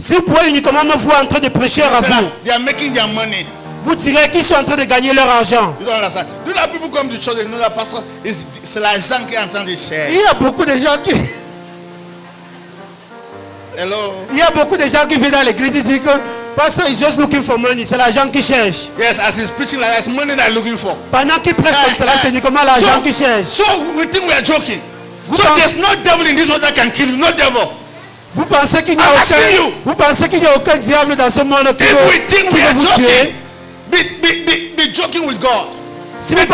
Si vous pouvez uniquement me voir en train de prêcher à vous, they are making their money. vous direz qu'ils sont en train de gagner leur argent. You don't understand. Do not people come to church and know that pastor c'est l'argent qui est en train de cher. Il y a beaucoup de gens qui... Hello. Il y a beaucoup de gens qui viennent dans l'église et disent que pastor is just looking for money. C'est l'argent qui cherche. Yes, as he's preaching like that, it's money they're looking for. Pendant qu'il prêche comme cela, c'est uniquement l'argent qui cherche. So we think we are joking. So there's no devil in this world that can kill you. No devil. Vous pensez qu'il n'y a aucun diable dans ce monde qui veut vous tuer? Be joking with God. Si vous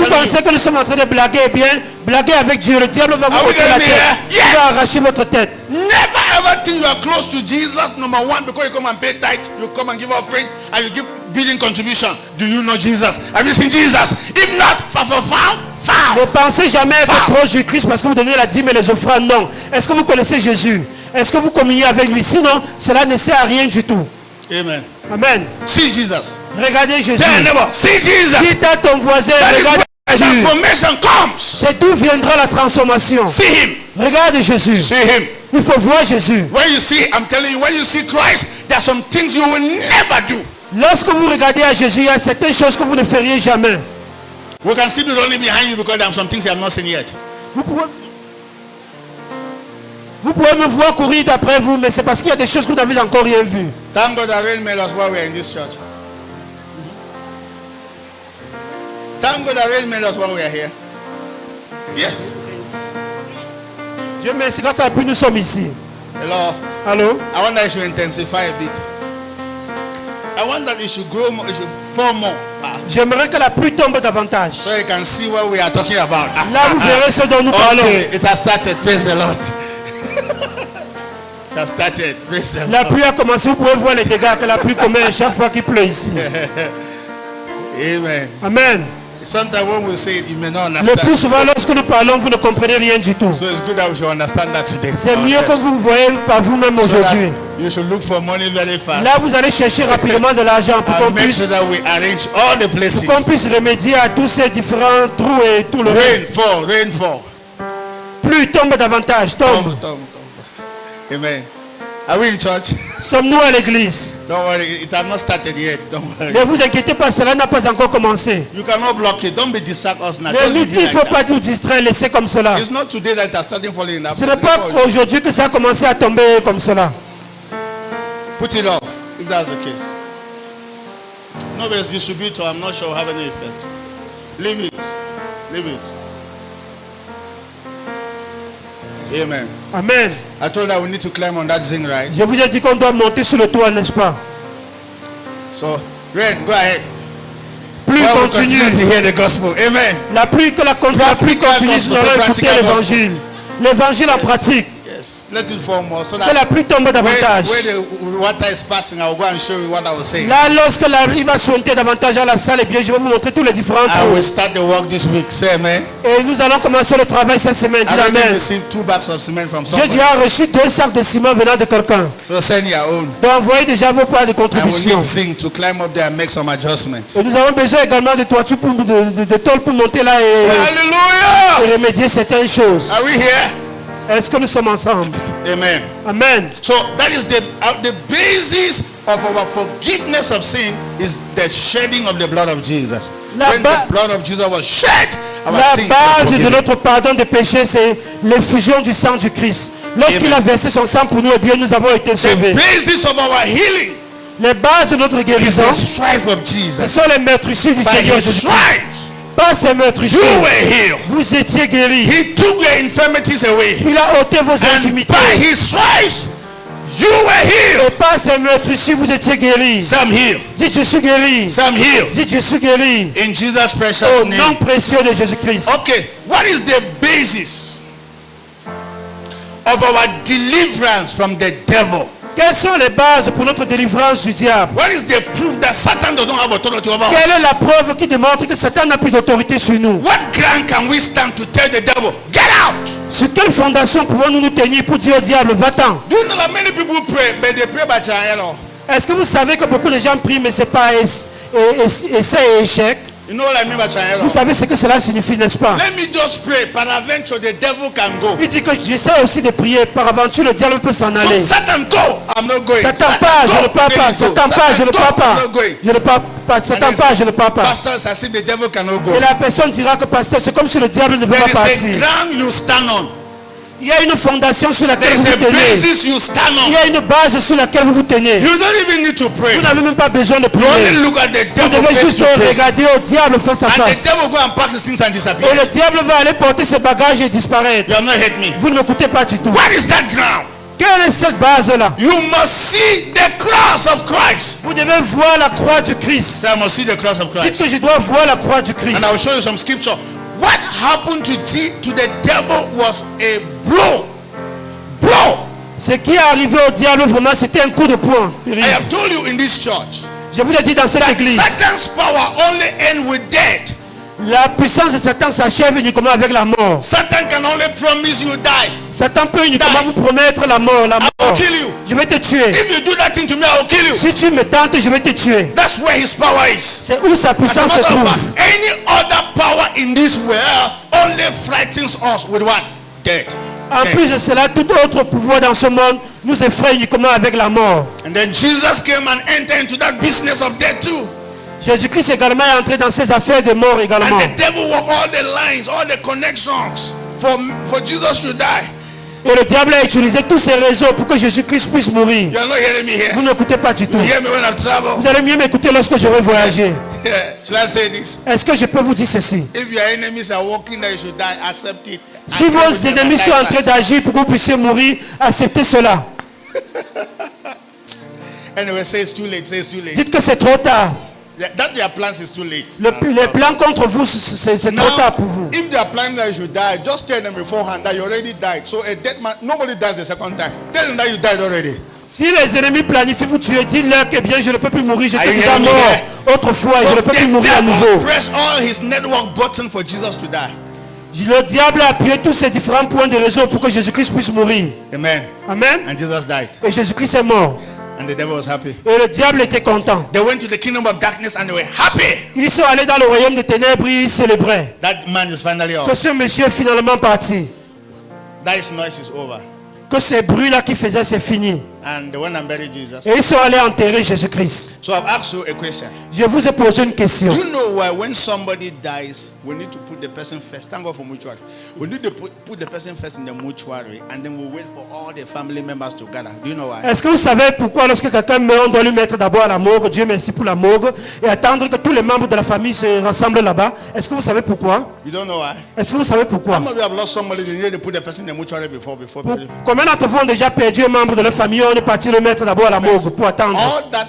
pensez que nous sommes en train de blaguer, eh bien, blaguer avec Dieu, le diable va vous ôter la tête. Il va arracher votre tête. Never ever think you are close to Jesus, number one, because you come and pay tithe, you come and give offering, and you give building contribution. Do you know Jesus? Have you seen Jesus? If not, ne pensez jamais être proche du Christ parce que vous donnez la dîme et les offrandes. Non. Est-ce que vous connaissez Jésus? Est-ce que vous communiez avec lui? Sinon, cela ne sert à rien du tout. Amen. Amen. See Jesus. Regardez Jésus. See Jesus. Dites à ton voisin, regarde Jésus. Transformation comes. C'est d'où viendra la transformation. See him. Regarde Jésus. See him. Il faut voir Jésus. When you see, I'm telling you, when you see Christ, there are some things you will never do. Lorsque vous regardez à Jésus, il y a certaines choses que vous ne feriez jamais. We can see people only behind you because there are some things you have not seen yet. Vous pouvez me voir courir d'après vous, mais c'est parce qu'il y a des choses que vous n'avez encore rien vues. Thank God that really made us while we are in this church. Thank God that really made us while we are here. Yes. Dieu merci, grâce à lui, nous sommes ici. Hello. Allô? I want that it should intensify a bit. I want that it should grow more, it should fall more. J'aimerais que la pluie tombe davantage. So you can see what we are talking about. Là, vous verrez ce dont nous parlons. Okay, it has started. Praise the Lord. It has started. Praise the Lord. La pluie a commencé. Vous pouvez voir les dégâts que la pluie commet chaque fois qu'il pleut ici. Amen. Amen. Sometimes when we say it, you may not understand. Le plus souvent, lorsque nous parlons, vous ne comprenez rien du tout. So it's good that we should understand that today. C'est mieux que vous voyez par vous-même aujourd'hui. You should look for money very fast. Là, vous allez chercher rapidement de l'argent pour qu'on puisse, sure that we arrange all the places. pour qu'on puisse remédier à tous ces différents trous et tout le reste. Rain fall. Pluie tombe davantage, tombe. Amen. Are we in church? Sommes-nous à l'église? Don't worry, it has not started yet. Don't worry. Ne vous inquiétez pas, cela n'a pas encore commencé. You cannot block it. Don't be distract us now. Il ne faut pas nous distraire, laisser comme cela. It's not today that it has started falling down. Ce n'est pas aujourd'hui que ça a commencé à tomber comme cela. Put it off, if that's the case. Nobody's distributor, I'm not sure will have any effect. Leave it. Leave it. Amen. Amen. I told that we need to climb on that thing, right? Je vous ai dit qu'on doit monter sur le toit, n'est-ce pas? So, Rain, go ahead. Pluie continue. To hear the gospel. Amen. La pluie continue, nous allons écouter l'évangile. L'évangile en pratique. Yes. Let it fall more so that que la pluie tombe davantage. Where the water is passing, I will go and show you what I was saying. Là, lorsque il va sauter davantage à la salle, et bien, je vais vous montrer tous les différents trous. I will start the work this week. Say amen. Et nous allons commencer le travail cette semaine. I already received 2 bags of cement from someone. J'ai déjà reçu 2 sacs de ciment venant de quelqu'un. So send your own. Donc envoyez déjà vos parts de contribution. I will need zinc to climb up there and make some adjustments. Et nous avons besoin également de toiture de tôle pour monter là et remédier certaines choses. Are we here? Est-ce que nous sommes ensemble? Amen. Amen. So that is the basis of our forgiveness of sin is the shedding of the blood of Jesus. When the blood of Jesus was shed, our sins were base forgiven. de notre pardon des péchés, c'est l'effusion du sang du Christ. Lorsqu'il a versé son sang pour nous, eh bien, nous avons été sauvés. The basis of our healing, les bases de notre guérison, is the strife of Jesus. Ce sont les meurtrissures du Seigneur Jésus. Pas ces meurtrissures. Vous étiez guéris. He took your infirmities away. Il a ôté vos infirmités. By his stripes, you were healed. Et par ces meurtrissures, vous étiez guéris. Some healed. Dites je suis guéri. Some healed. Dites je suis guéri. In Jesus' precious name. Au nom name. précieux de Jésus-Christ. Okay, what is the basis of our deliverance from the devil? Quelles sont les bases pour notre délivrance du diable? What is the proof that Satan does not have authority over us? Quelle est la preuve qui démontre que Satan n'a plus d'autorité sur nous? What ground can we stand to tell the devil, get out? Sur quelle fondation pouvons-nous nous tenir pour dire au diable, va-t'en? Do you know that many people pray, but they pray by chance? Est-ce que vous savez que beaucoup de gens prient, mais c'est pas essai et échec? You know what I mean by trial and Vous error? savez ce que cela signifie, n'est-ce pas? Let me just pray. Peradventure, the devil can go. Il dit que j'essaie aussi de prier. Par aventure, le diable peut s'en aller. So Satan go, I'm not going. Satan part, je ne pars pas. Satan Satan part, je ne pars pas. I'm not going. Je ne pars pas. Satan part, je ne pars pas. Pastor, it's as if the devil cannot go. Et la personne dira que pasteur, c'est comme si le diable ne veut There pas is a partir. ground you stand on. Il y a une fondation sur laquelle There vous is vous a tenez. basis you stand Il on. y a une base sur laquelle vous vous tenez. You don't even need to pray. Vous n'avez même pas besoin de You only prier. look at the Vous devil devez face juste to face. regarder au diable face à And the face. devil go and pack his things and disappear. Et le diable va aller porter ses bagages et disparaître. You have not hurt me. Vous ne m'écoutez pas du tout. What is that ground? Quelle est cette base-là? You must see the cross of Christ. Vous devez voir la croix du Christ. So I must see the cross of Dites Christ. que je dois voir la croix du Christ. And I will show you some scripture. What happened to the devil was a blow. Blow. Ce qui est arrivé au diable, vraiment, c'était un coup de poing. I have told you in this church Je vous l'ai dit dans cette that église. Satan's power only ends with death. La puissance de Satan s'achève uniquement avec la mort. Satan can only promise you die. Satan peut uniquement vous promettre la mort. La I will mort. kill you. Je vais te tuer. If you do that thing to me, I will kill you. Si tu me tentes, je vais te tuer. That's where his power is. C'est où sa As a puissance se matter of trouve. fact, any other power in this world only frightens us with what? Death. En Death. plus de cela, tout autre pouvoir dans ce monde nous effraie uniquement avec la mort. And then Jesus came and entered into that business of death too. Jésus-Christ également est entré dans ses affaires de mort également. And the devil worked all the lines, all the connections for Jesus to die. Et le diable a utilisé tous ces réseaux pour que Jésus-Christ puisse mourir. You are not hearing me Vous here. n'écoutez pas du tout. You hear me when I travel? Vous allez mieux m'écouter lorsque je vais voyager. Yeah. Shall I say this? Est-ce que je peux vous dire ceci? If your enemies are walking that you should die, accept it. Si And pray vos with them ennemis and sont die en train fast. d'agir pour que vous puissiez mourir, acceptez cela. Anyway, say it's too late. Say it's too late. Dites que c'est trop tard. That their plans is too late. Les plans contre vous, c'est trop tard pour vous. If they are planning that you should die, just tell them beforehand that you already died. So a dead man, nobody dies the second time. Tell them that you died already. Si les ennemis planifient vous tuer, dites-leur que bien je ne peux plus mourir, j'étais Are you déjà hearing me mort here? autrefois et je So ne peux plus the mourir à devil nouveau. press all his network button for Jesus to die. Le diable a appuyé tous ces différents points de réseau pour que Jésus-Christ puisse mourir. Amen. Amen. And Jesus died. Et Jésus-Christ est mort. And the devil was happy. Et le diable était content. They went to the kingdom of darkness and they were happy. Ils sont allés dans le royaume des ténèbres et ils célébraient. That man is finally Que off. ce monsieur est finalement parti. That his noise is over. Que ces bruits-là qui faisaient, c'est fini. And they went and buried Jesus. Et ils sont allés enterrer Jésus-Christ. So I've asked you a question. Je vous ai posé une question. Do you know why when somebody dies, we need to put the person first? Thank God for mortuary. We need to put the person first in the mortuary and then we'll wait for all the family members to gather. Do you know why? Est-ce que vous savez pourquoi lorsque quelqu'un meurt, on doit lui mettre d'abord à la morgue, Dieu merci pour la morgue, et attendre que tous les membres de la famille se rassemblent là-bas? Est-ce que vous savez pourquoi? You don't know why? Est-ce que vous savez pourquoi? Some of you have lost somebody, they need to put the person in the mortuary before. Combien d'entre vous ont déjà perdu un membre de leur famille? On est parti le mettre d'abord à la morgue pour attendre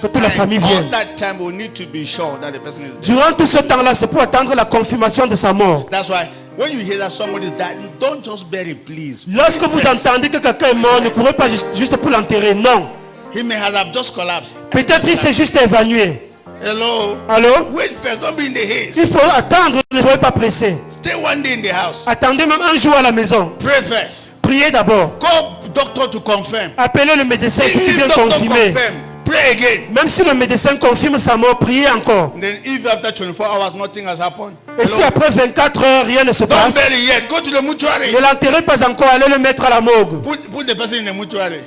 que toute la famille vienne. All that time we need to be sure that the person is dead. Durant tout ce temps-là, c'est pour attendre la confirmation de sa mort. That's why when you hear that somebody is dying, don't just bury, please. Lorsque vous entendez que quelqu'un est mort, ne courez pas juste pour l'enterrer. Non. He may have just collapsed. Peut-être il s'est juste évanoué. Hello? Allô? Wait first, don't be in the haste. Il faut attendre, ne soyez pas pressé. Stay one day in the house. Attendez même un jour à la maison. Pray first. Priez d'abord. Call doctor to confirm. Appelez le médecin pour qu'il If vienne doctor confirmer. confirm, pray again. Même si le médecin confirme sa mort, priez encore. Then if after 24 hours nothing has happened, Et si hello? après 24 heures, rien ne se Don't passe, bury yet. Go to the mortuary. ne l'enterrez pas encore, allez le mettre à la morgue. Put the person in the mortuary.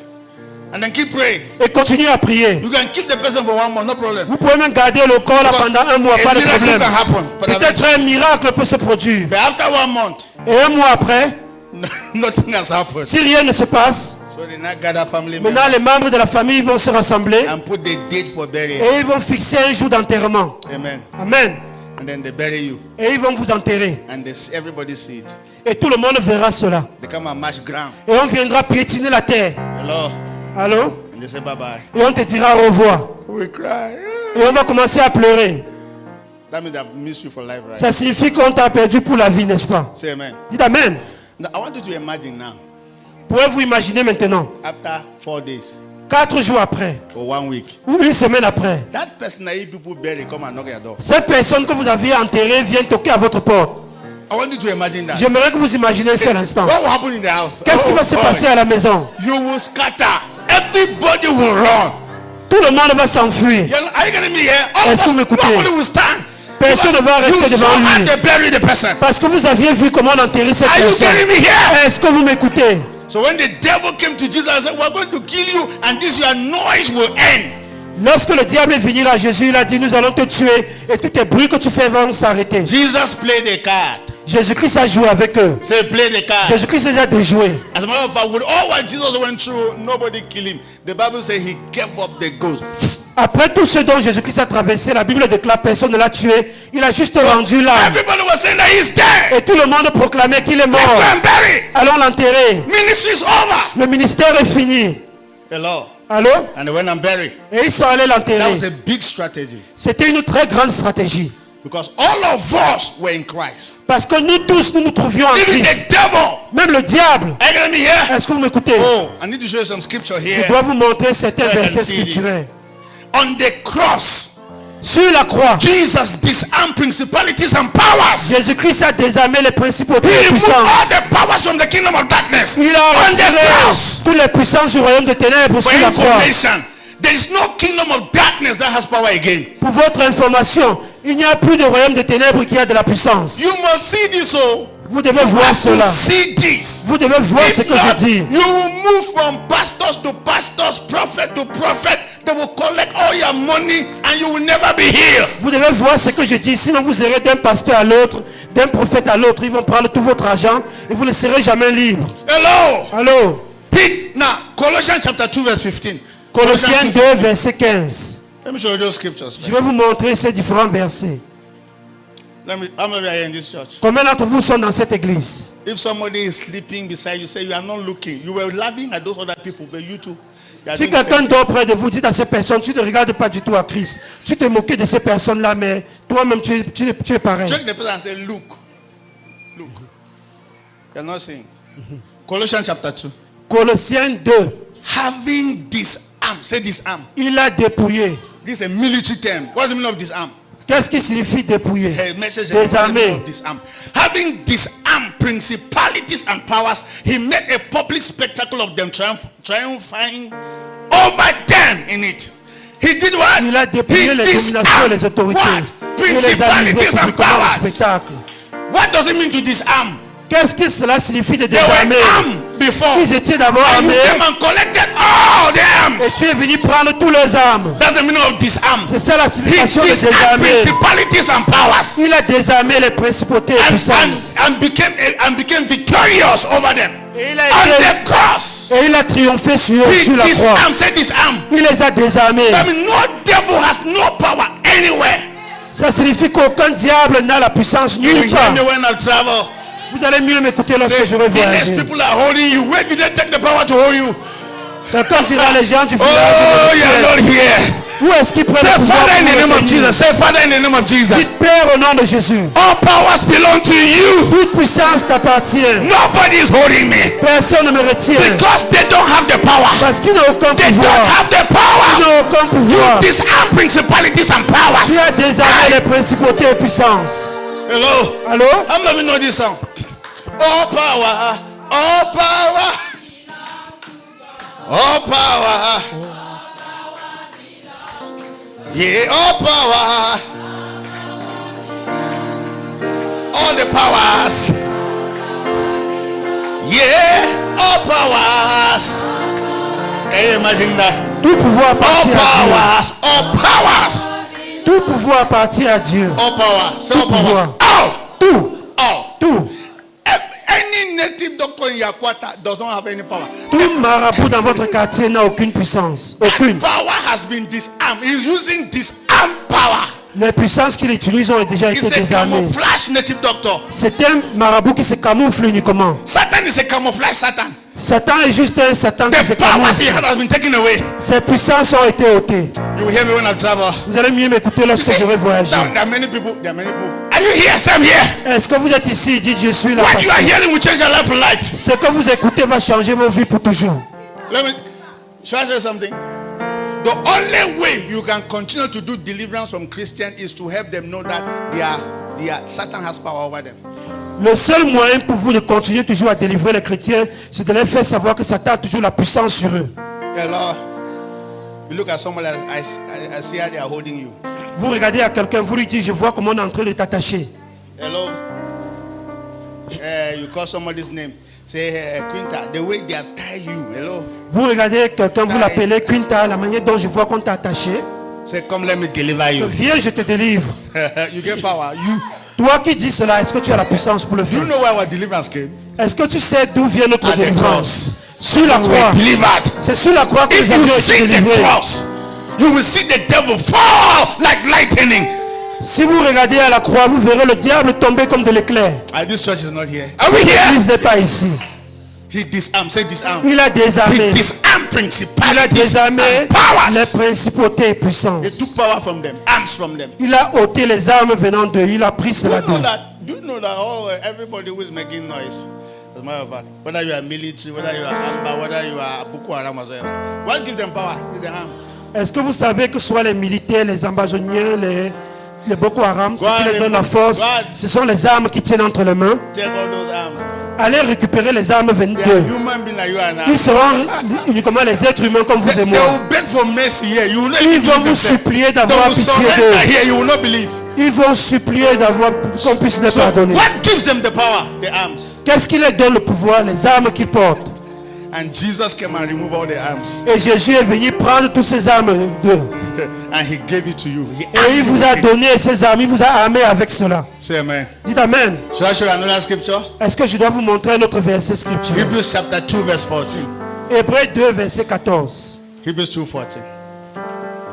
And then keep praying. Et continuez à prier. You can keep the person for 1 month, no problem. Vous pouvez même garder le corps là pendant un mois, A pas de miracle problème. can happen. Peut-être un miracle peut se produire. But after 1 month, Et un mois après, nothing has happened. si rien ne se passe, So they now gather family maintenant members les membres de la famille vont se rassembler and put the date for burial. et ils vont fixer un jour d'enterrement. Amen. Amen. And then they bury you. Et ils vont vous enterrer. And everybody see it. Et tout le monde verra cela. They come and mash ground. Et on viendra piétiner la terre. Hello? Allô? And they say bye-bye. Et on te dira au revoir. We cry. Et on va commencer à pleurer. That means I've missed you for life, right? Ça signifie qu'on t'a perdu pour la vie, n'est-ce pas? Say amen. Dites Amen. Now, I want you to imagine now, Pouvez-vous imaginer maintenant, after 4 days 4 jours après, or 1 week, ou une semaine après, that person that you people bury come and knock at your door. cette personne que vous aviez enterrée vient toquer à votre porte. I want you to imagine that. J'aimerais que vous imaginez ça à l'instant. What will happen in the house? Qu'est-ce qui va se boy. passer à la maison? You will scatter. Everybody will run. Tout le monde va s'enfuir. Are you getting me here? All Est-ce que vous m'écoutez? nobody will stand. Personne ne va rester devant lui. They bury the person. Parce que vous aviez vu comment on enterrait cette Are you personne. getting me here? Est-ce que vous m'écoutez? So when the devil came to Jesus and said, we're going to kill you and this your noise will end. Lorsque le diable est venu à Jésus, il a dit, nous allons te tuer et tous tes bruits que tu fais vont s'arrêter. Jesus played a card. Jésus-Christ a joué avec eux. Say play the card. Jésus-Christ a déjà déjoué. As a matter of fact, with all what Jesus went through, nobody killed him. The Bible says he gave up the ghost. Après tout ce dont Jésus-Christ a traversé, la Bible déclare personne ne l'a tué. Il a juste rendu l'âme. Everybody was saying that he's dead. Et tout le monde proclamait qu'il est mort. Let's go and bury him. Allons l'enterrer. Ministry is over. Le ministère est fini. Hello. Allô? And they went and buried. Et ils sont allés That l'enterrer. was a big strategy. C'était une très grande stratégie. Because all of us were in Christ. Parce que nous tous, nous nous trouvions en Even Christ. the devil. Même le diable. Are you getting me here? Est-ce que vous m'écoutez? Oh, I need to show you some scripture Je here. dois vous montrer certains I can versets see this. scripturels. On the cross, Sur la croix, Jesus disarmed principalities and powers. Jésus-Christ a désarmé les principautés He et removed all puissances. the powers from the kingdom of darkness. Il a On the retiré cross. toutes les puissances du royaume de ténèbres For sur la croix. information, there is no kingdom of darkness that has power again. Pour votre information, il n'y a plus de royaume de ténèbres qui a de la puissance. You must see this. Oh, Vous devez voir you have cela. to see this. Vous devez voir ce If que not, je dis. you will move from pastors to pastors, prophet to prophet. They will collect all your money and you will never be healed. Vous devez voir ce que je dis. Sinon, vous serez d'un pasteur à l'autre, d'un prophète à l'autre. Ils vont prendre tout votre argent et vous ne serez jamais libre. Hello. Allô? Now, Colossians chapter 2 verse 15. Colossiens 2, verset 15. Let me show you those scriptures. Je vais vous montrer ces différents versets. How many are here in this church? Combien d'entre vous sont dans cette église? If somebody is sleeping beside you, say you are not looking. You were laughing at those other people, but you too. you are Si doing the quelqu'un same. dort près de vous, dites à ces personnes, tu ne regardes pas du tout à Christ. Tu t'es moqué de ces personnes-là, mais toi-même, tu es pareil. Check the person and say, look. Look. You are not saying. Colossians chapter 2. Colossiens 2, Having disarmed. Say disarm. il a dépouillé. This is a military term. What's the meaning of disarm? Qu'est-ce qui signifie dépouiller? Hey, message Désarmer. disarm. Having disarmed principalities and powers, he made a public spectacle of them, triumphing over them in it. He did what? Il a dépouillé He les dominations et les autorités. what? Il les a livrées Principalities and publiquement au powers. spectacle. What does it mean to disarm? Qu'est-ce que cela signifie de They were désarmer? armed before. Ils étaient d'abord And you armés came and collected all the et arms. tu es venu prendre tous les armes. That's the meaning of disarm. C'est ça la He signification de disarmed désarmer. principalities and powers. Il a désarmé les principautés et puissances. And became victorious over them. Et il a On été- the cross. Et il a triomphé sur eux, He sur la croix. disarmed, say disarm. Il les a désarmés. I mean, no devil has no power anywhere. Ça signifie qu'aucun diable n'a la puissance You nulle hear part. me when I travel. Vous allez mieux m'écouter lorsque Say, je vais village voyager. people are holding you. Where did they take the power to hold you? Quand dira les gens du Oh, village, you are not here. où est-ce qu'ils prennent Say, le pouvoir Father, in the pour name me of bénir? Jesus. Say, Father, in the name of Jesus. Dites, Père, au nom de Jésus, All powers belong to you. toute puissance t'appartient. Nobody is holding me Personne ne me retient. because they don't have the power. Parce qu'il n'a aucun They don't pouvoir. have the Il power. n'a aucun pouvoir. You disarm principalities and Tu powers. as désarmé les principautés et puissances. Hello. Allô? How many know this song? All power, all power, all power. Yeah, all power, all the powers. Yeah, all powers. Can you imagine that? Tout pouvoir All appartient à powers, all powers, Dieu. Tout pouvoir appartient à Dieu. all power. Say all Tout power. pouvoir. All, Tout. all. Tout. Any native doctor in Yakwata does not have any power. Tout marabout dans votre quartier n'a aucune puissance. Aucune. Power has been disarmed. He's using disarmed power. Les puissances qu'il utilise ont déjà He's été a désarmées. camouflage native doctor. C'est un marabout qui se camoufle uniquement. Satan is a camouflage Satan. Satan est juste un Satan qui se The powers he camoufle. had has been taken away. Ses puissances ont été ôtées. You will hear me when I travel. Vous allez mieux m'écouter lorsque je vais voyager. There are many people. There are many people. Are you here? Say I'm here. Est-ce que vous êtes ici? Dites je suis là. What parce you are que hearing will change your life for life. ce que vous écoutez va changer vos vies pour toujours. Let me. Shall I say something? The only way you can continue to do deliverance from Christians is to help them know that Satan has power over them. Le seul moyen pour vous de continuer toujours à délivrer les chrétiens, c'est de leur faire savoir que Satan a toujours la puissance sur eux. Hello. You look at somebody, I see how they are holding you. Vous regardez à quelqu'un, vous lui dites, je vois comment on est en train de t'attacher. Hello? You call somebody's name. Say, Quinta, the way they have tied you. Hello? Vous regardez quelqu'un, vous l'appelez Quinta, la manière dont je vois qu'on t'a attaché. Say, come, let me deliver you. Viens, je te délivre. You get power. Toi qui dis cela, est-ce que tu as la puissance pour le You faire? know where our deliverance came? Est-ce que tu sais d'où vient notre At the délivrance? cross. Sur la We croix. were delivered. C'est sur la croix que If nous you avions été see the délivrés. cross, you will see the devil fall like lightning. Si vous regardez à la croix, vous verrez le diable tomber comme de l'éclair. This church is not here. Are we L'église here? n'est pas ici. He disarmed. Say disarm. Il a He désarmé. disarmed Il a principalities désarmé and les powers. principautés et He puissances. took power from them, arms from them. Il a ôté les armes venant d'eux. Il a pris cela d'eux. Do you know that everybody who is making noise, as a matter of fact, whether you are military, whether you are Amba, whether you are Boko Haram, whatever, what gives them power? It's the arms. Est-ce que vous savez que soit les militaires, les ambazoniens, les Boko Haram, ce qui les donne la force, ce sont les armes qui tiennent entre les mains. Take all those arms. Allez récupérer les armes They are 22. human beings like you and I. Ils seront uniquement les êtres humains comme vous et They moi. will beg for mercy here. You will not Ils even vont believe vous them. supplier They d'avoir will pitié surrender d'eux. here. You will not believe. Ils vont supplier d'avoir qu'on puisse les So pardonner. what gives them the power? The arms. Qu'est-ce qui leur donne le pouvoir? Les armes qu'ils portent. And Jesus came and removed all the arms. Et Jésus est venu prendre toutes ces armes d'eux. And he gave it to you. He Et il vous a donné ces armes, il vous a armé avec cela. Say amen. Dites Amen. Should I show you another scripture? Est-ce que je dois vous montrer un autre verset scripturel? Hebrews chapter 2 verse 14. Hébreux 2 verset 14. Hebrews 2:14.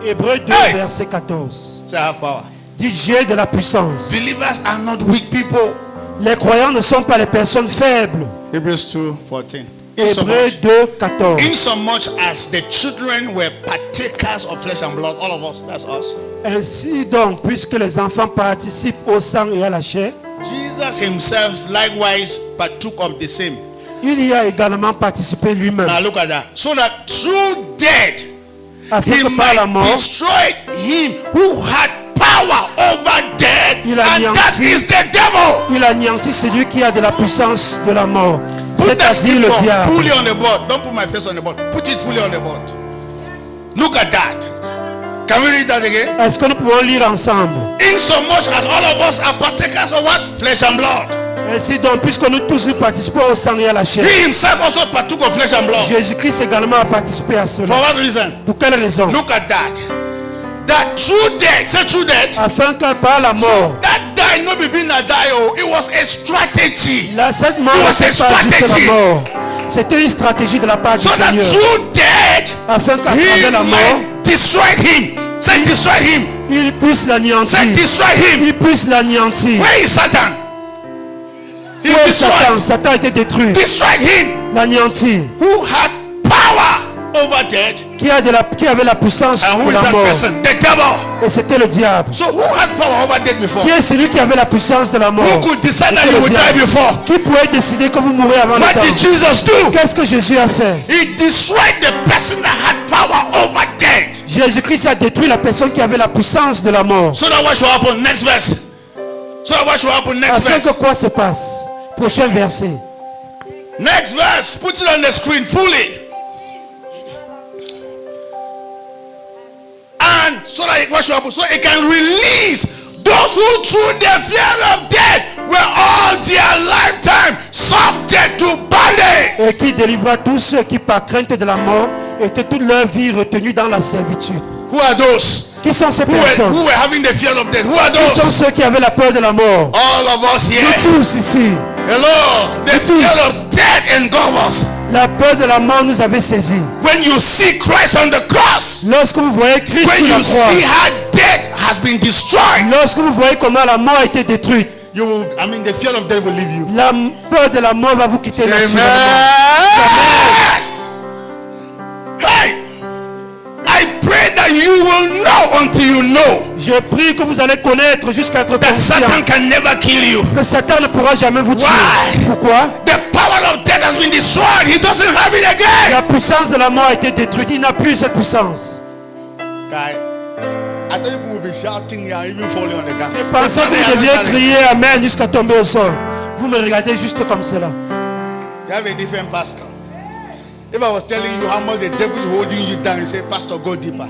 Hébreux 2 Hey! verset 14. Say I have power. Dites j'ai de la puissance. Believers are not weak people. Les croyants ne sont pas les personnes faibles. Hebrews 2:14. Hébreux 2 14. Insomuch as the children were partakers of flesh and blood, all of us, that's us. Ainsi donc, puisque les enfants participent au sang et à la chair, Jesus himself likewise partook of the same. il y a également participé lui-même, Now look at that. So that through death, afin he que par la might mort, destroy him who had power over death, Il a and that anéanti. is the devil. il anéantit celui qui a de la puissance de la mort, Put that c'est-à-dire le scripture diable. fully on the board. Don't put my face on the board. Put it fully on the board. Look at that. Can we read that again? Est-ce que nous pouvons lire ensemble? Insomuch as all of us are partakers of what? Flesh and blood. Ainsi donc, puisque nous tous nous participons au sang et à la chair, He himself also partook of flesh and blood. Jésus-Christ également a participé à For cela. what reason? Pour quelle raison? Look at that. That through death, say through death. Afin que par la mort, That die not be being a die. Oh, it was a strategy. cette mort It was n'était a pas juste strategy. la mort. C'était une stratégie de la part du So that Seigneur. through death, Afin qu'à he travers la mort, might destroy him. Say destroy him. il puisse Say l'anéantir. destroy him. Il puisse l'anéantir. Where is Satan? He Où est Satan? destroyed. Satan a été détruit. Destroyed him L'anéantir. who had power over death. Qui avait la puissance And who de is la that mort. person? The devil. Et c'était le diable. So who had power over death before? Qui est celui qui avait la puissance de la mort? Who could decide that C'était you le would die diable. before? Qui pouvait décider que vous mourrez avant le What temps? did Jesus do? Qu'est-ce que Jésus a fait? He destroyed the person that had power over death. Jésus-Christ a détruit la personne qui avait la puissance de la mort. So that what should happen? Next verse. So that what should happen? Next Afin verse. que quoi se passe? Prochain verset. Next verse. Put it on the screen fully. And so that what should happen? So it can release those who through the fear of death were all their lifetime subject to bondage. Et qui délivra tous ceux qui par crainte de la mort étaient toute leur vie retenus dans la servitude. Who are those? Qui sont ces Who personnes? were having the fear of death? Who are Qui sont those? ceux qui avaient la peur de la mort? All of us here. Nous tous ici. Hello. The fear of death engulfs us. La peur de la mort nous avait saisis. When you see Christ on the cross, Lorsque vous voyez Christ when sur la you croix, see how death has been destroyed, lorsque vous voyez comment la mort a été détruite, you will, the fear of death will leave you. la peur de la mort va vous quitter Amen. naturellement. Hey, I pray that you will know until you know Je prie que vous allez connaître jusqu'à être that conscient Satan can never kill you. que Satan ne pourra jamais vous tuer. Why? Pourquoi? The power of death has been destroyed. He doesn't have it again. La puissance de la mort a été détruite. Il n'a plus cette puissance. Guy, I thought you would be shouting here, even falling on the ground. Je pensais que vous deviez crier Amen jusqu'à tomber au sol. Vous me regardez juste comme cela. You have a different pastor. If I was telling you how much the devil is holding you down, you say, Pastor, go deeper.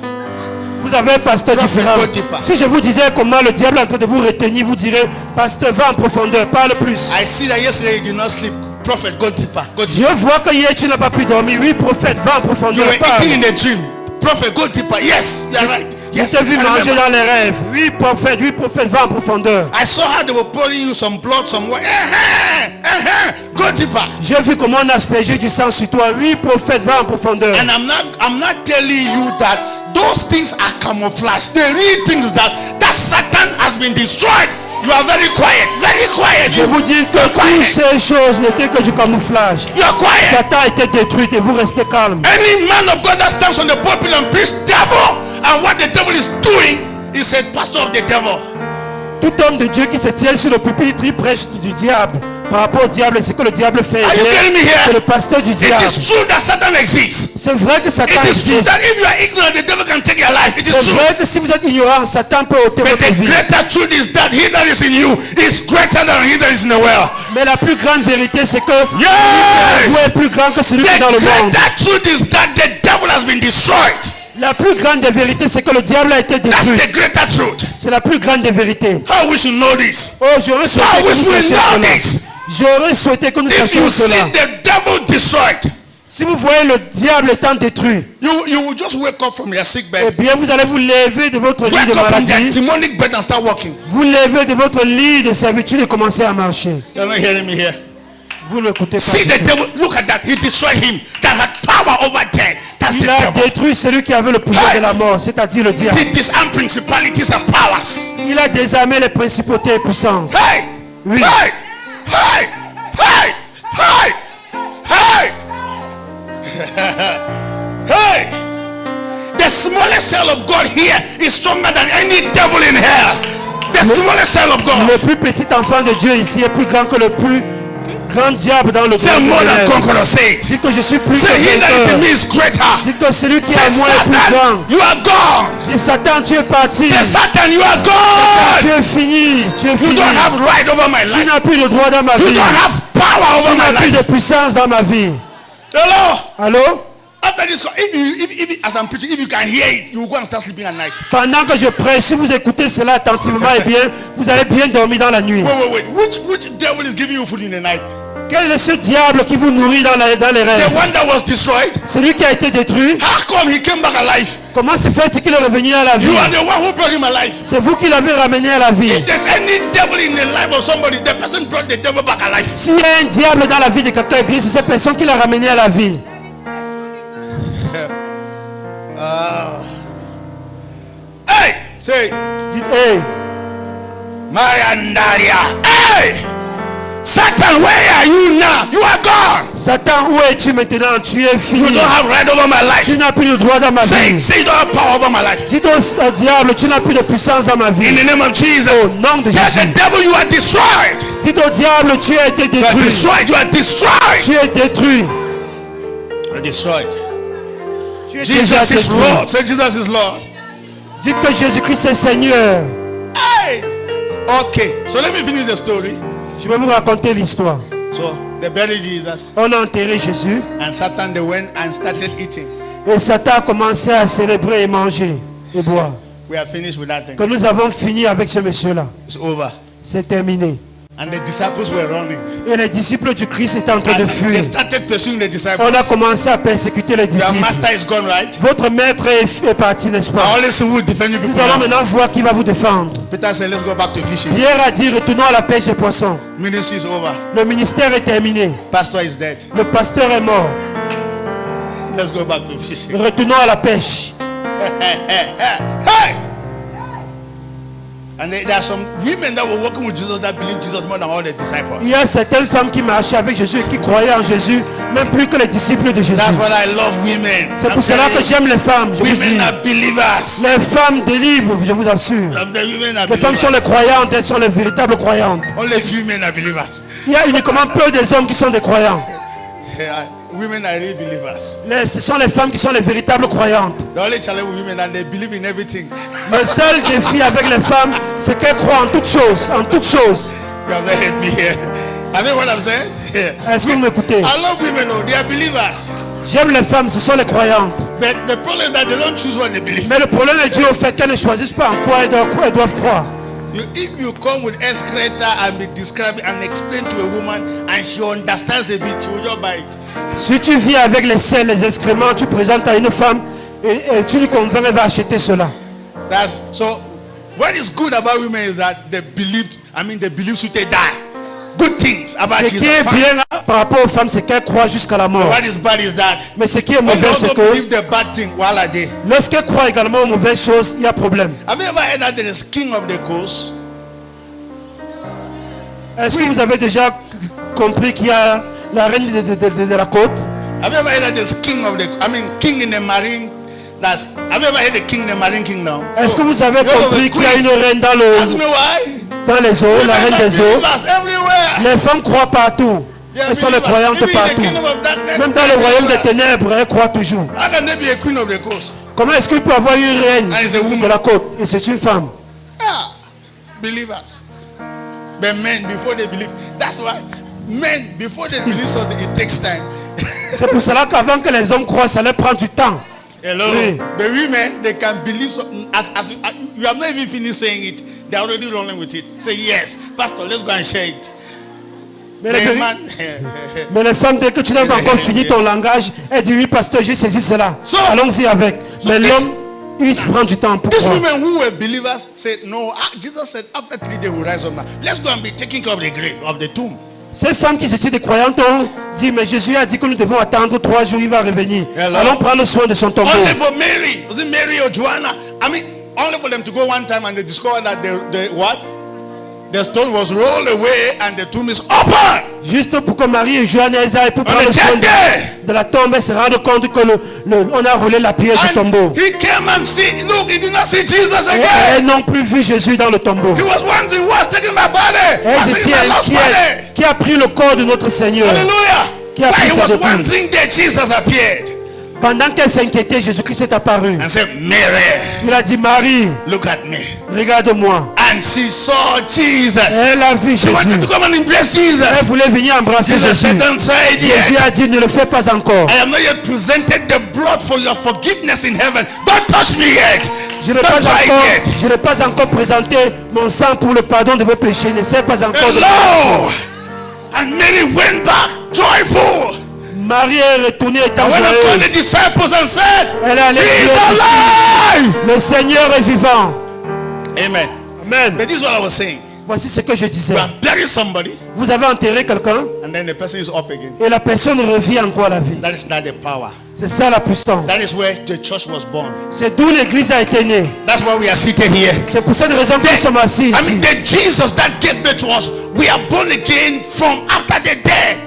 Vous avez un pasteur différent. Si je vous disais comment le diable est en train de vous retenir, vous direz, pasteur, va en profondeur, parle plus. I see that yesterday you did not sleep. Prophet, go deeper. Go Je deeper. vois que hier tu n'as pas pu dormir. Oui, prophète, va en You profondeur, were parle. eating in a dream. Prophet, go deeper. Yes, you are right. Je Yes, t'ai vu I manger remember. dans les rêves. Oui, prophète, va en profondeur. I saw how they were pouring you some blood, some water. Go deeper. J'ai vu comment on a aspergé du sang sur toi. Oui, prophète, va en profondeur. And I'm not telling you that those things are camouflage. The real thing is that Satan has been destroyed. You are very quiet, very quiet. Je vous dis que You're toutes quiet. ces choses n'étaient que du camouflage. You're quiet. Satan a été détruit et vous restez calme. Any man of God that stands on the pulpit and preach devil, and what the devil is doing is a pastor of the devil. Tout homme de Dieu qui se tient sur le pupitre, il prêche du diable. Par rapport au diable, c'est que le diable fait. Are you getting me here? C'est le pasteur du It diable. is true that Satan exists. C'est vrai que Satan It is true existe. that if you are ignorant, the devil can take your life. It is C'est true. vrai que si vous êtes ignorant, Satan peut ôter But votre the vie. greater truth is that he that is in you is greater than he that is in the world. Mais la plus grande vérité, c'est que Yes! vous êtes plus grand que celui qui est dans The le monde. greater truth is that the devil has been destroyed. La plus grande des vérités, c'est que le diable a été That's détruit. the greater truth. C'est la plus grande des vérités. How we should know this. Oh, j'aurais souhaité How que we nous should sachions know cela. this. J'aurais souhaité que nous If sachions you see cela. the devil destroyed, Si vous voyez le diable étant détruit, you will just wake up from your sick eh bed. bien vous allez vous lever de votre lit Wake de up from that maladie. demonic bed and start walking. Vous levez de votre lit de servitude et commencez à marcher. You're not hearing me here. Vous ne l'écoutez pas. See du the tout. devil. Look at that. He destroyed him that had power over death. That's the Il a devil. détruit celui qui avait le pouvoir de la mort, c'est-à-dire le diable. He disarmed principalities and powers. Il a désarmé les principautés et puissances. Hey! Oui. Hey! Hey! Hey! Hey! Hey! Hey! The smallest cell of God here is stronger than any devil in hell. The smallest cell of God. Le plus petit enfant de Dieu ici est plus grand que le plus grand diable dans le Say grand more than ténèbres. conqueror. Say it. Dis que je suis plus que Say he that is in vainqueur. me is greater. Dis que celui qui est Say à moi est plus Satan, grand. you are gone. Dis Satan, tu es parti. Say Satan, you are Tu gone. es fini. Tu es You fini. don't have right over my Tu life. n'as plus de droit dans ma You vie. don't have power Tu over my n'as plus de life. puissance dans ma vie. Hello? Allô? After this, if as I'm preaching, if you can hear it, you will go and start sleeping at night. Pendant que je prêche, si vous écoutez cela attentivement, eh bien, vous allez bien dormir dans la nuit. Wait. Which devil is giving you food in the night? Quel est ce diable qui vous nourrit dans les The rêves? one that was destroyed? Celui qui a été détruit, How come he came back alive? comment se fait-il qu'il est revenu à la vie? You are the one who brought him alive. C'est vous qui l'avez ramené à la vie. If there's any devil in the life of somebody, the person brought the devil back alive. S'il y a un diable dans la vie de quelqu'un, eh bien, c'est cette personne qui l'a ramené à la vie. Hey, say, Dites, hey, my andaria. Hey, Satan, where are you now? You are gone. Satan, où es-tu maintenant? Tu es You fini. don't have right over my life. Tu n'as plus de droit dans ma Say, vie. say you don't have power over my life. Dis au diable, tu n'as plus de puissance dans ma In vie. the name of Jesus. Au nom de Tell the Jésus. devil you are destroyed. Dis au diable, tu as été You are détruit. destroyed. You are destroyed. Tu es détruit. You are destroyed. Tu es déjà Jesus is détruit. Lord. Say Jesus is Lord. Dites que Jésus-Christ est Seigneur. Hey. Okay. So let me finish the story. Je vais vous raconter l'histoire. So they buried Jesus, On a enterré Jésus and Satan they went and started eating. et Satan a commencé à célébrer et manger et boire. We are finished with that thing. Que nous avons fini avec ce monsieur-là. It's over. C'est terminé. And the disciples were running. Et les disciples du Christ étaient en train de And fuir. they started pursuing the disciples. On a commencé à persécuter les Your disciples. master is gone, right? Votre maître est parti, n'est-ce I pas? only see who will defend you Nous people allons now. maintenant voir qui va vous défendre. Peter said, let's go back to fishing. Pierre a dit, retournons à la pêche des poissons. Ministry is over. Le ministère est terminé. Pastor is dead. Le pasteur est mort. Let's go back to fishing. Retournons à la pêche. Hey! And there are some women that were working with Jesus that believe Jesus more than all the disciples. Il y a certaines femmes qui marchaient avec Jésus et qui croyaient en Jésus, même plus que les disciples de Jésus. That's why I love women. C'est I'm pour cela que telling you, j'aime les femmes, je vous dis. women are believers. Les femmes délivrent, je vous assure. The women are Les femmes sont les believers. croyantes, elles sont les véritables croyantes. Only few men are believers. Il y a uniquement peu des hommes qui sont des croyants. Women are really believers. Ce sont les femmes qui sont les véritables croyantes. The only challenge with women that they believe in everything. Le seul défi avec les femmes, c'est qu'elles croient en toutes choses, en toutes choses. You have not heard me here. I mean what I'm saying? Est-ce que vous m'écoutez? I love women, oh, they are believers. J'aime les femmes, ce sont les croyantes. But the problem is that they don't choose what they believe. Mais le problème est dû au fait qu'elles ne choisissent pas en quoi elles doivent croire. If you come with excreta and be describing and explain to a woman and she understands a bit, she will just buy it. Si tu viens avec les selles, les excréments, tu présentes à une femme et tu lui convaincs, elle va acheter cela. That's so. What is good about women is that they believe till they die. Good things about Ce qui est Jesus. bien par rapport aux femmes, c'est qu'elles croient jusqu'à la mort. What is bad is that Mais ce qui est when they mauvais, also c'est believe que the bad thing while are they. lorsqu'elles croient également aux mauvaises choses, il y a problème. Have you ever heard that there is king of the coast? Est-ce que vous avez déjà compris qu'il y a la reine de la côte? Have you ever heard that there's king in the marine? Have you ever heard the king in the marine kingdom? Est-ce que vous avez You have a compris qu'il y a queen. une reine Ask me why? dans les eaux, la reine des eaux? Believers everywhere. Les femmes croient partout. Yeah, Elles sont les believers. croyantes Even in the partout. kingdom of darkness, Même dans le royaume des believers. ténèbres, elles croient toujours. How can there be a queen of the coast? Comment est-ce qu'il peut y avoir une reine And it's a woman. de la côte et c'est une femme? Ah, believers. But men, before they believe, that's why men, before they believe something, it takes time. C'est pour cela qu'avant que les hommes croient, ça leur prend du temps. Hello. Oui. The women, they can believe something as you have not even finished saying it. They're already rolling with it. Say yes, pastor, let's go and share it. Mais The les, man, mais les femmes, dès que tu n'as pas encore fini ton langage, elles disent oui, pasteur, j'ai saisi cela. So- Allons-y avec. Mais this- l'homme, il se prend du temps pour these croire. women who were believers said, no, Jesus said after 3 days we'll rise up now. Let's go and be taking care of the grave, of the tomb. Ces femmes qui étaient des croyantes ont dit, mais Jésus a dit que nous devons attendre 3 jours, il va revenir. Hello? Allons prendre soin de son tombeau. Only for Mary. Was it Mary or Joanna? Only for them to go one time and they discovered that the stone was rolled away and the tomb is open. Juste pour que Marie et Joanne aillent pour prendre On soin the 10th day. de la tombe et se rendre compte que on a roulé la pierre du tombeau. And he came and see. Look, he did not see Jesus Et again. elles n'ont plus vu Jésus dans le tombeau. He was wondering what's taking my body. Elles What's étaient taking my lost body. inquiètes. Qui a pris le corps de notre Seigneur? Hallelujah. Qui a But pris he ça was depuis? wondering that Jesus appeared Pendant qu'elle s'inquiétait, Jésus-Christ est apparu. and said, Mary, Il a dit, Marie, look at me. regarde-moi. And she saw Jesus. Elle a vu She wanted to Jésus. come and embrace Jesus. Elle voulait venir embrasser Jesus Jésus. said, don't try it Jésus yet. a dit, ne le fais pas encore. I have not yet presented the blood for your forgiveness in heaven. Don't touch me yet. Je n'ai Don't pas try encore, it yet. je n'ai pas encore présenté mon sang pour le pardon de vos péchés. N'essaie pas encore de Hello. And Mary went back joyful. Marie est retournée étant And when I called the joyeuse. disciples and said, Elle est allée He is dire, alive. le Seigneur est vivant. Amen. Amen. But this is what I was saying. Voici ce que je disais. You have buried somebody Vous avez enterré quelqu'un and then the person is up again. et la personne revient encore à la vie. That is not the power. C'est ça la puissance. That is where the church was born. C'est d'où l'église a été née. That's why we are seated here. C'est pour cette raison que nous sommes assis ici. The Jesus that gave birth to us, we are born again from after the death,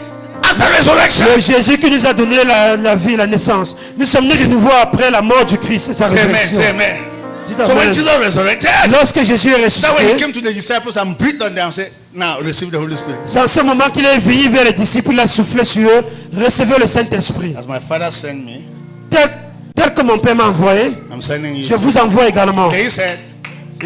after resurrection. Le Jésus qui nous a donné la vie, la naissance. Nous sommes nés de nouveau après la mort du Christ et sa Say amen. résurrection. Say amen. Dites So when amen. Jesus resurrected, Lorsque Jésus est that when he ressuscité, came to the disciples and breathed on them and said, now receive the Holy Spirit. c'est en ce moment qu'il est venu vers les disciples, il a soufflé sur eux, recevez le Saint-Esprit. As my father sent me, Tel que mon Père m'a envoyé, I'm sending you. je vous envoie également. Okay, he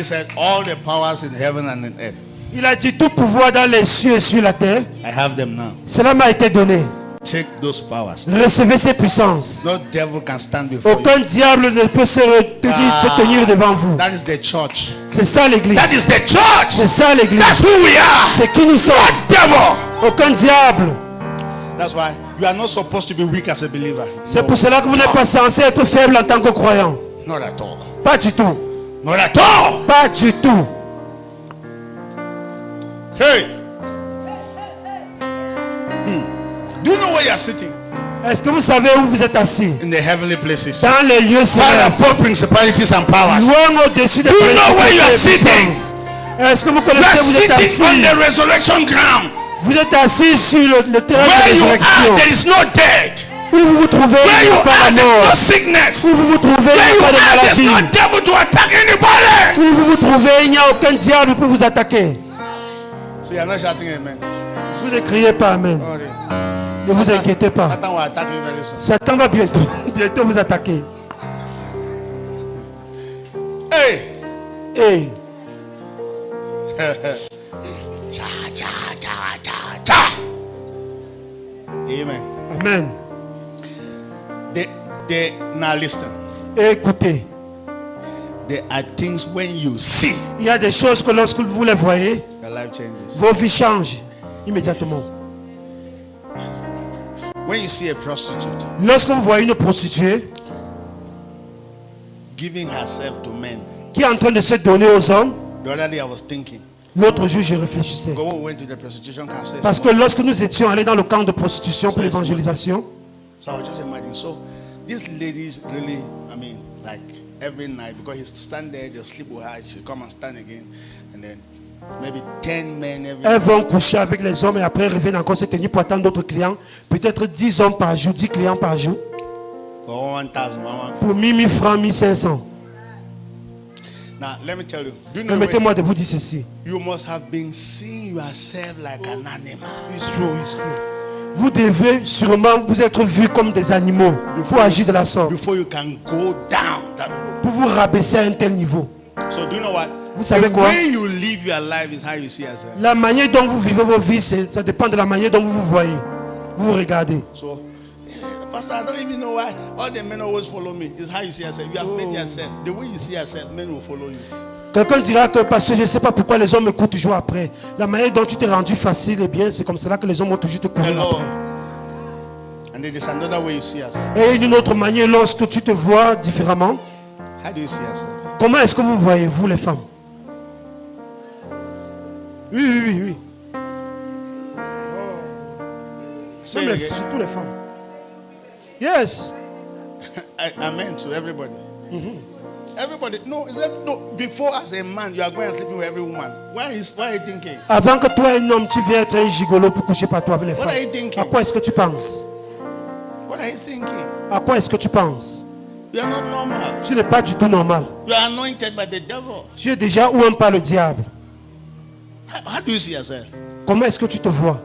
said, all the powers in heaven and in earth, Il a dit tout pouvoir dans les cieux et sur la terre, I have them now. cela m'a été donné. Take those powers. Recevez ces puissances. No devil can stand before you. Aucun diable ne peut se tenir devant vous. That is the church. C'est ça l'église. That is the church. C'est ça l'église. That's who we are. C'est qui nous sommes. Not devil. Aucun diable. That's why you are not supposed to be weak as a believer. C'est pour cela que vous n'êtes pas censé être faible en tant que croyant. Not at all. Pas du tout. Not at all. Pas du tout. Hey. Do you know where you are sitting? Est-ce que vous savez où vous êtes assis? In the heavenly places. Dans les lieux Far célestes. above principalities and powers. Loin au-dessus des Do you know where you are principautés et sitting? puissances. Est-ce que vous You are connaissez où vous êtes sitting on assis? the resurrection ground. Vous êtes assis sur le terrain Where de you résurrection. are, there is no death. Où vous vous trouvez, Where il you n'y a pas are, la there is no mort. sickness. Où vous vous trouvez, il Where n'y you a pas de are, there is maladie. no devil to attack anybody. Où vous vous trouvez, il n'y a aucun diable pour vous attaquer. So you are not shouting amen. Vous ne criez pas Amen. Okay. Ne vous inquiétez pas. Satan will attack you very soon. Satan va bientôt vous attaquer. Hey. Hey, Cha, cha, cha, cha, cha. Amen. Amen. Now listen. Écoutez, There are things when you see, il y a des choses que lorsque vous les voyez, your life changes. vos vies changent immédiatement. When you see a prostitute Lorsque vous voyez une prostituée giving herself to men, qui est en train de se donner aux hommes, the other day I was thinking, l'autre jour je réfléchissais. because when we went to the prostitution council, Parce que lorsque nous étions allés dans le camp de prostitution pour l'évangélisation, so I was just imagining. So these ladies really, I mean, like every night, because he stand there, they'll sleep with her, she'll come and stand again, and then maybe 10 men every elles night. vont coucher avec les hommes et après reviennent encore se tenir pour attendre d'autres clients. Peut-être 10 hommes par jour, 10 clients par jour. For 1,000, 1,000. Pour 1000 francs, 1500. Now let me tell you, do you know Permettez-moi de vous dire ceci. you must have been seeing yourself like an animal. It's true, it's true. Vous devez sûrement vous être vus comme des animaux. Il faut agir de la sorte. Before you can go down that road. Pour vous rabaisser à un tel niveau. So do you know what? Vous savez The quoi? way you live your life is how you see yourself. La manière dont vous vivez vos vies, ça dépend de la manière dont vous vous voyez. Vous vous regardez. So, Pastor, I don't even know why all the men always follow me. It's how you see yourself. You have made yourself. The way you see yourself, men will follow you. Quelqu'un dira que parce que je ne sais pas pourquoi les hommes me courent toujours après. La manière dont tu t'es rendu facile et bien, c'est comme cela que les hommes vont toujours te courir Hello. après. And then there's another way you see yourself. Et d'une autre manière, lorsque tu te vois différemment, How do you see yourself? comment est-ce que vous voyez, vous les femmes? Oui, oui, oui, oui. Say Même it again. surtout les femmes. Yes. Amen to everybody. Everybody. No, no. Before as a man, you are going and sleeping with every woman. Why are you thinking? Avant que toi, un homme, tu viennes être un gigolo pour coucher par toi avec les What are you femmes. thinking? À quoi est-ce que tu penses? What are you thinking? À quoi est-ce que tu penses? You are not normal. Tu n'es pas du tout normal. You are anointed by the devil. Tu es déjà ou un par le diable. How do you see yourself? Comment est-ce que tu te vois?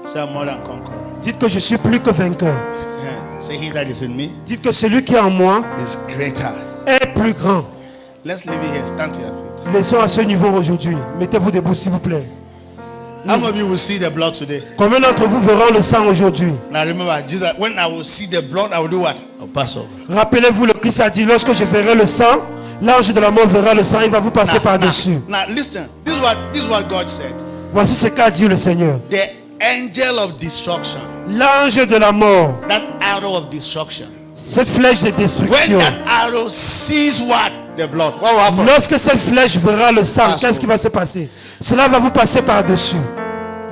Say I'm more than conqueror. Dites que je suis plus que vainqueur. Say he that is in me Dites que celui qui est en moi is greater. est plus grand. Let's leave it here. Stand to your feet. Laissons à ce niveau aujourd'hui. Mettez-vous debout s'il vous plaît. How many of you will see the blood today? Combien d'entre vous verront le sang aujourd'hui? Now remember, Jesus, when I will see the blood, I will do what? I'll pass over. Rappelez-vous, le Christ a dit, lorsque je verrai le sang, l'ange de la mort verra le sang, il va vous passer par-dessus. Now listen. This is what God said. Voici ce qu'a dit le Seigneur. The angel of destruction, L'ange de la mort, that arrow of destruction. cette flèche de When destruction, that arrow sees what? The blood. What will happen? lorsque cette flèche verra le sang, qu'est-ce qui va se passer? Cela va vous passer par-dessus.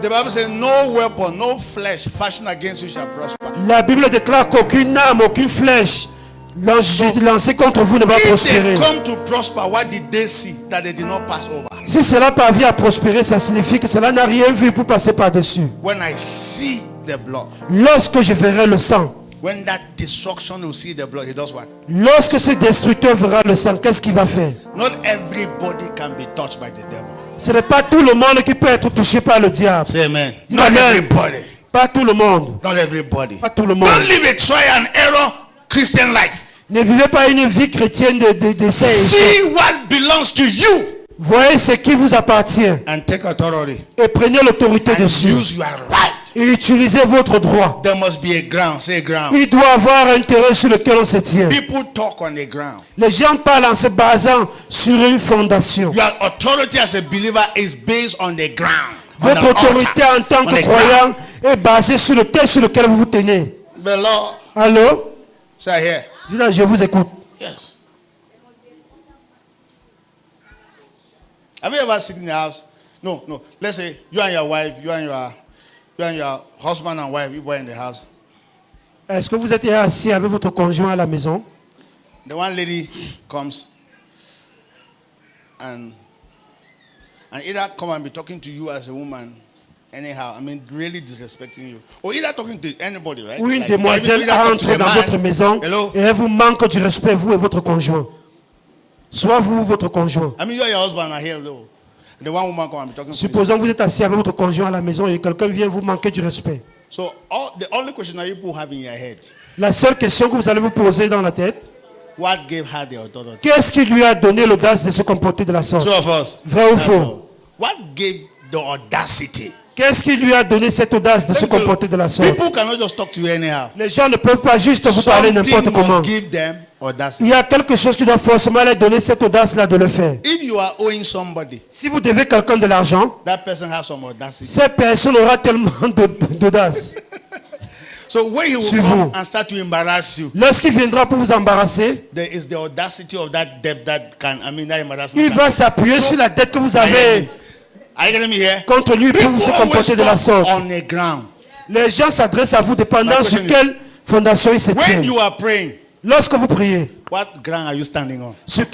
The Bible says, no weapon, no flesh fashioned against you shall prosper. La Bible déclare qu'aucune âme, aucune flèche lancée contre vous ne va If prospérer. they come to prosper, what did they see that they did not pass over? Si cela parvient à prospérer, ça signifie que cela n'a rien vu pour passer par-dessus. When I see the blood, Lorsque je verrai le sang, when that destruction will see the blood, he does what? lorsque ce destructeur verra le sang, qu'est-ce qu'il va faire? Not everybody can be touched by the devil. Ce n'est pas tout le monde qui peut être touché par le diable. Say amen. Dis Not amen. everybody. Pas tout le monde. Not everybody. Pas tout le monde. Don't live a try and error Christian life. Ne vivez pas une vie chrétienne d'essai et échec. See what belongs to you Voyez ce qui vous appartient and take authority et prenez l'autorité and dessus. use your right. Et utilisez votre droit. There must be a ground. Say ground. Il doit avoir un terrain sur lequel on se tient. People talk on the ground. Les gens parlent en se basant sur une fondation. Your authority as a believer is based on the ground. On Votre the autorité altar, en tant on que the croyant est basée sur le terre sur lequel vous vous tenez. ground. The Lord. Allô? Say here. Dis-là, je vous écoute. Yes. Have you ever seen in the house? No. Let's say you and your wife, you and your husband and wife, you were in the house. Est-ce que vous êtes assis avec votre conjoint à la maison? The one lady comes and either come and be talking to you as a woman, anyhow, I mean really disrespecting you, or either talking to anybody, right? Ou une Like, demoiselle either talk to entre a dans man. votre maison Hello? et elle vous manque du respect, vous et votre conjoint. Soit vous ou votre conjoint. I mean you and your husband are here though. The one woman come and be talking to you. Supposons que vous êtes assis avec votre conjoint à la maison et quelqu'un vient vous manquer du respect. So the only question that you people have in your head, La seule question que vous allez vous poser dans la tête, what gave her the authority? qu'est-ce qui lui a donné l'audace de se comporter de la sorte? Two of us. Vrai ou faux? What gave the audacity Qu'est-ce qui lui a donné cette audace de se comporter de la sorte? People cannot just talk to you anyhow. Les gens ne peuvent pas juste vous parler n'importe Something comment. must give them audacity. Il y a quelque chose qui doit forcément leur donner cette audace-là de le faire. If you are owing somebody, Si vous devez quelqu'un de l'argent, that person has some audacity. cette personne aura tellement d'audace. So when he will Sur come vous. and start to embarrass you, Lorsqu'il viendra pour vous embarrasser, there is the audacity of that debt that embarrassment. il va s'appuyer sur la dette que vous Are you avez getting me here? contre lui pour People se always comporter de la talk sorte. on the ground. Les gens s'adressent à vous dépendant sur quelle fondation ils se When tiennent. you are praying, Lorsque vous priez, what ground are you standing on? sur